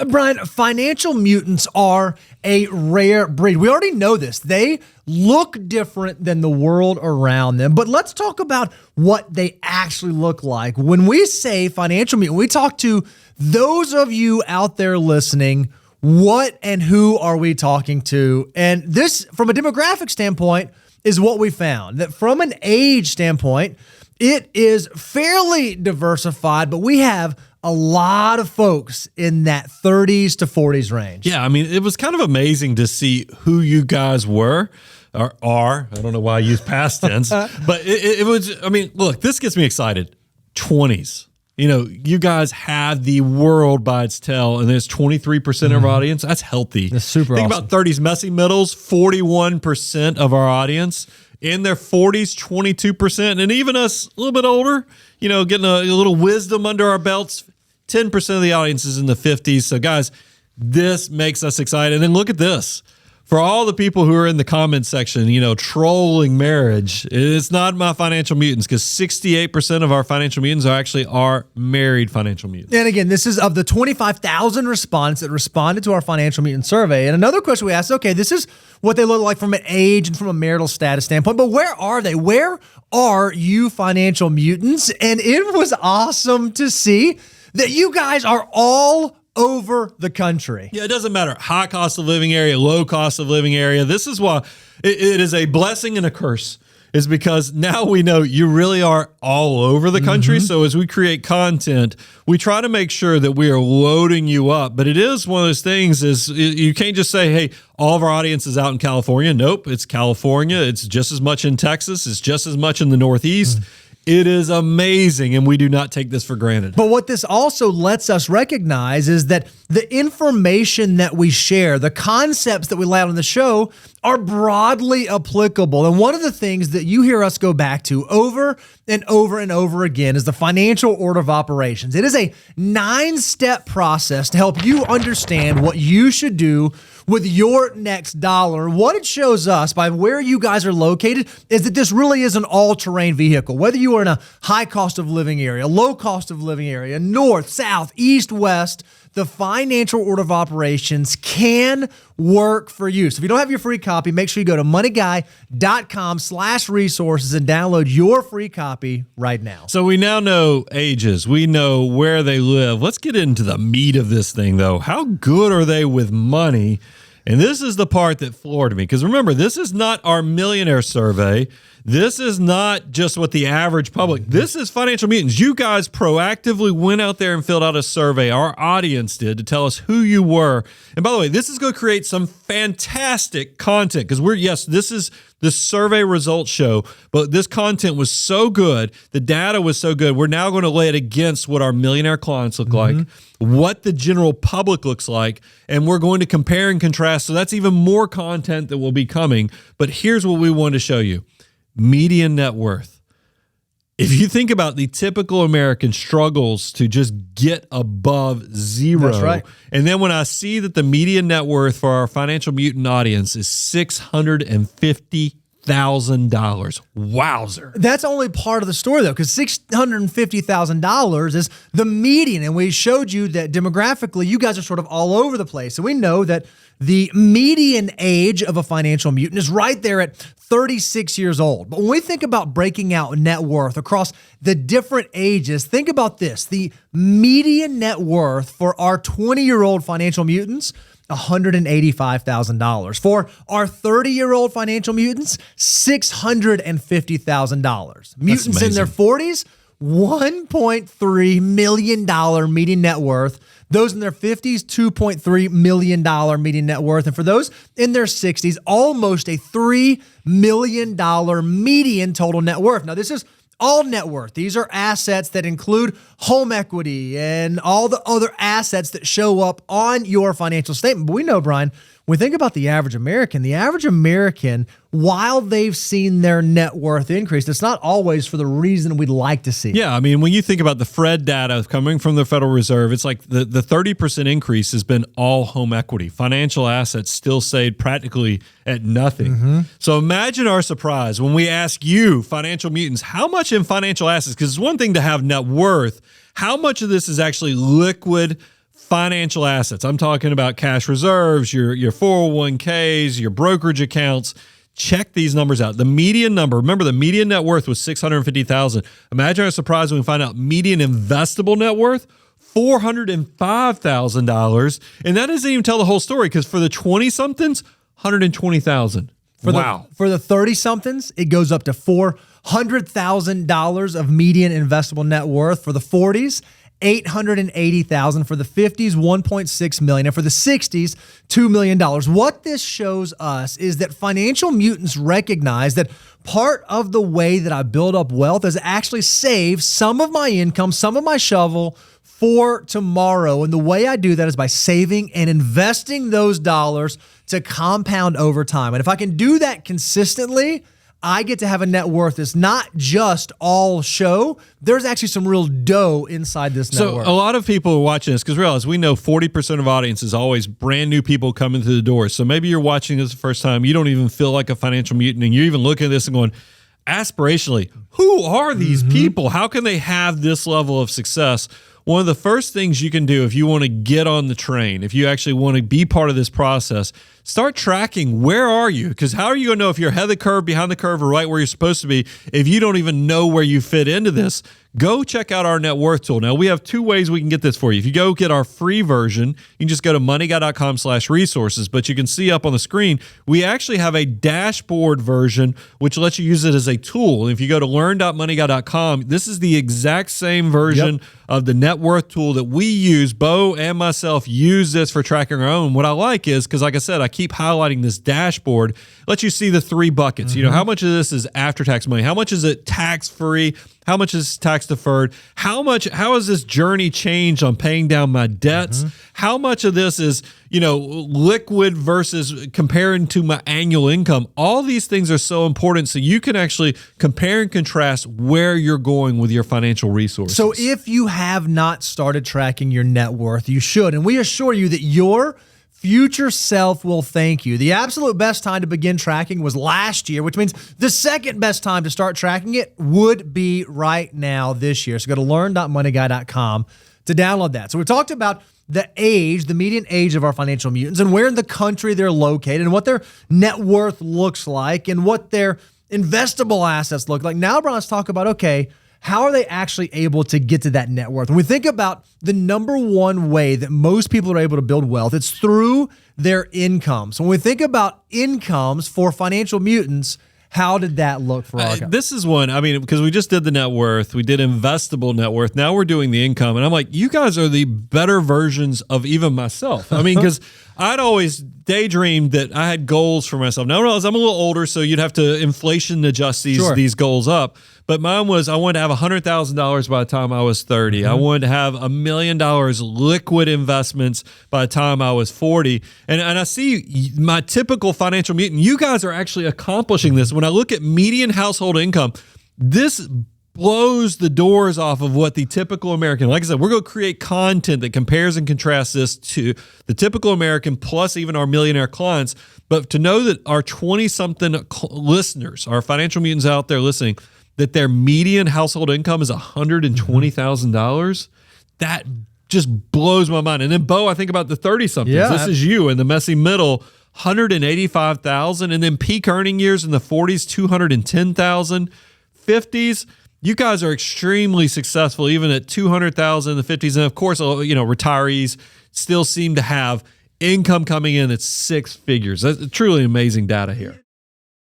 Brian, financial mutants are a rare breed. We already know this. They look different than the world around them. But let's talk about what they actually look like. When we say financial mutant, we talk to those of you out there listening, what and who are we talking to? And this, from a demographic standpoint, is what we found. That from an age standpoint, it is fairly diversified, but we have a lot of folks in that 30s to 40s range. Yeah, I mean, it was kind of amazing to see who you guys were or are. I don't know why I use past tense, but it was, I mean, look, this gets me excited. 20s. You know, you guys have the world by its tail, and there's 23% of our audience. That's healthy. That's super Think awesome. about 30s messy middles, 41% of our audience. In their 40s, 22%. And even us a little bit older, you know, getting a little wisdom under our belts, 10% of the audience is in the 50s. So, guys, this makes us excited. And then look at this. For all the people who are in the comment section, you know, trolling marriage, it's not my financial mutants, because 68% of our financial mutants are actually married financial mutants. And again, this is of the 25,000 respondents that responded to our financial mutant survey. And another question we asked, okay, this is what they look like from an age and from a marital status standpoint, but where are they? Where are you financial mutants? And it was awesome to see that you guys are all over the country. Yeah, it doesn't matter. High cost of living area, low cost of living area. This is why it is a blessing and a curse, is because now we know you really are all over the country. So as we create content, we try to make sure that we are loading you up. But it is one of those things is you can't just say, hey, all of our audience is out in California. Nope, it's California. It's just as much in Texas. It's just as much in the Northeast. It is amazing, and we do not take this for granted. But what this also lets us recognize is that the information that we share, the concepts that we lay out on the show, are broadly applicable. And one of the things that you hear us go back to over and over and over again is the financial order of operations. It is a 9-step process to help you understand what you should do with your next dollar. What it shows us by where you guys are located is that this really is an all-terrain vehicle. Whether you are in a high cost of living area, low cost of living area, north, south, east, west, the financial order of operations can work for you. So if you don't have your free copy, make sure you go to moneyguy.com/resources and download your free copy right now. So we now know ages. We know where they live. Let's get into the meat of this thing, though. How good are they with money? And this is the part that floored me. Because remember, this is not our millionaire survey. This is not just what the average public, this is Financial Mutants. You guys proactively went out there and filled out a survey. Our audience did, to tell us who you were. And by the way, this is going to create some fantastic content, because this is the survey results show, but this content was so good. The data was so good. We're now going to lay it against what our millionaire clients look like, what the general public looks like, and we're going to compare and contrast. So that's even more content that will be coming. But here's what we wanted to show you. Median net worth. If you think about the typical American struggles to just get above zero. That's right. And then when I see that the median net worth for our Financial Mutant audience is $650,000. Wowzer. That's only part of the story, though, because $650,000 is the median. And we showed you that demographically, you guys are sort of all over the place. And we know that the median age of a financial mutant is right there at 36 years old. But when we think about breaking out net worth across the different ages, think about this. The median net worth for our 20-year-old financial mutants, $185,000. For our 30-year-old financial mutants, $650,000. Mutants in their 40s, $1.3 million median net worth. Those in their 50s, $2.3 million median net worth. And for those in their 60s, almost a $3 million median total net worth. Now, this is all net worth. These are assets that include home equity and all the other assets that show up on your financial statement. But we know, Brian, when we think about the average American, while they've seen their net worth increase, it's not always for the reason we'd like to see. Yeah, I mean, when you think about the Fred data coming from the Federal Reserve, it's like the 30% increase has been all home equity. Financial assets still stayed practically at nothing. So imagine our surprise when we ask you, financial mutants, how much in financial assets, because it's one thing to have net worth, how much of this is actually liquid financial assets. I'm talking about cash reserves, your 401ks, your brokerage accounts. Check these numbers out. The median number, remember the median net worth was $650,000. Imagine our surprise when we find out median investable net worth, $405,000. And that doesn't even tell the whole story, because for the 20-somethings, $120,000. Wow. For the 30-somethings, it goes up to $400,000 of median investable net worth. For the 40s, $880,000. For the 50s, $1.6 million. And for the 60s, $2 million. What this shows us is that financial mutants recognize that part of the way that I build up wealth is actually save some of my income, some of my shovel for tomorrow. And the way I do that is by saving and investing those dollars to compound over time. And if I can do that consistently, I get to have a net worth that's not just all show. There's actually some real dough inside this net worth. So a lot of people are watching this, because realize we know 40% of audience is always brand new people coming through the door. So maybe you're watching this the first time. You don't even feel like a financial mutant, and you're even looking at this and going, aspirationally, who are these people? How can they have this level of success? One of the first things you can do if you want to get on the train, if you actually want to be part of this process, start tracking where are you? Because how are you going to know if you're ahead of the curve, behind the curve, or right where you're supposed to be if you don't even know where you fit into this? Go check out our net worth tool. Now, we have two ways we can get this for you. If you go get our free version, you can just go to moneyguy.com/resources, but you can see up on the screen, we actually have a dashboard version, which lets you use it as a tool. And if you go to learn.moneyguy.com, this is the exact same version of the net worth tool that we use. Bo and myself use this for tracking our own. What I like is, because like I said, I keep highlighting this dashboard, lets you see the three buckets. You know, how much of this is after-tax money? How much is it tax-free? How much is tax deferred? How has this journey changed on paying down my debts? How much of this is, liquid versus comparing to my annual income? All these things are so important, so you can actually compare and contrast where you're going with your financial resources. So if you have not started tracking your net worth, you should. And we assure you that your future self will thank you. The absolute best time to begin tracking was last year, which means the second best time to start tracking it would be right now this year. So go to learn.moneyguy.com to download that. So we talked about the median age of our financial mutants, and where in the country they're located, and what their net worth looks like, and what their investable assets look like. Now, Brian, let's talk about, okay, how are they actually able to get to that net worth? When we think about the number one way that most people are able to build wealth, it's through their income. So when we think about incomes for financial mutants, how did that look for our guys? This is one, because we just did the net worth, we did investable net worth, now we're doing the income. And I'm like, you guys are the better versions of even myself. Because I'd always daydreamed that I had goals for myself. Now I realize I'm a little older, so you'd have to inflation adjust these goals up. But mine was, I wanted to have $100,000 by the time I was 30. I wanted to have $1 million liquid investments by the time I was 40. And I see my typical financial mutant, you guys are actually accomplishing this. When I look at median household income, this blows the doors off of what the typical American, like I said, we're going to create content that compares and contrasts this to the typical American plus even our millionaire clients. But to know that our 20-something listeners, our financial mutants out there listening, that their median household income is $120,000, that just blows my mind. And then, Bo, I think about the 30-somethings. Yeah. This is you in the messy middle, $185,000, and then peak earning years in the 40s, $210,000, 50s. You guys are extremely successful, even at $200,000 in the 50s. And of course, retirees still seem to have income coming in at six figures. That's truly amazing data here.